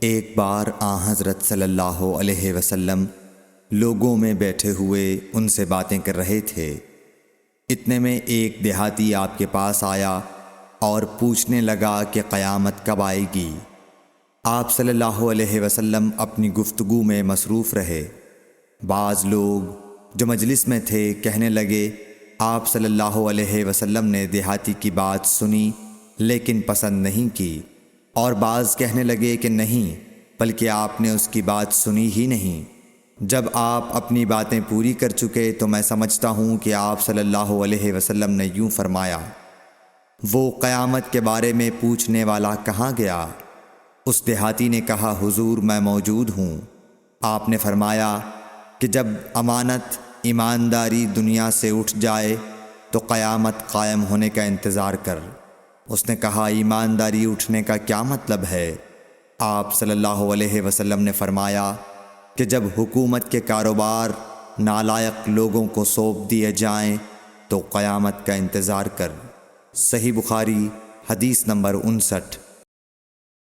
ایک بار حضرت صلی اللہ علیہ وسلم لوگوں میں بیٹھے ہوئے ان سے باتیں کر رہے تھے۔ اتنے میں ایک دیہاتی آپ کے پاس آیا اور پوچھنے لگا کہ قیامت کب آئے گی؟ آپ صلی اللہ علیہ وسلم اپنی گفتگو میں مصروف رہے۔ بعض لوگ جو مجلس میں تھے کہنے لگے، آپ صلی اللہ علیہ وسلم نے دیہاتی کی بات سنی لیکن پسند نہیں کی، اور بعض کہنے لگے کہ نہیں، بلکہ آپ نے اس کی بات سنی ہی نہیں۔ جب آپ اپنی باتیں پوری کر چکے تو میں سمجھتا ہوں کہ آپ صلی اللہ علیہ وسلم نے یوں فرمایا، وہ قیامت کے بارے میں پوچھنے والا کہاں گیا؟ اس دیہاتی نے کہا، حضور میں موجود ہوں۔ آپ نے فرمایا کہ جب امانت ایمانداری دنیا سے اٹھ جائے تو قیامت قائم ہونے کا انتظار کر۔ اس نے کہا، ایمانداری اٹھنے کا کیا مطلب ہے؟ آپ صلی اللہ علیہ وسلم نے فرمایا کہ جب حکومت کے کاروبار نالائق لوگوں کو سونپ دیے جائیں تو قیامت کا انتظار کر۔ صحیح بخاری حدیث نمبر 59۔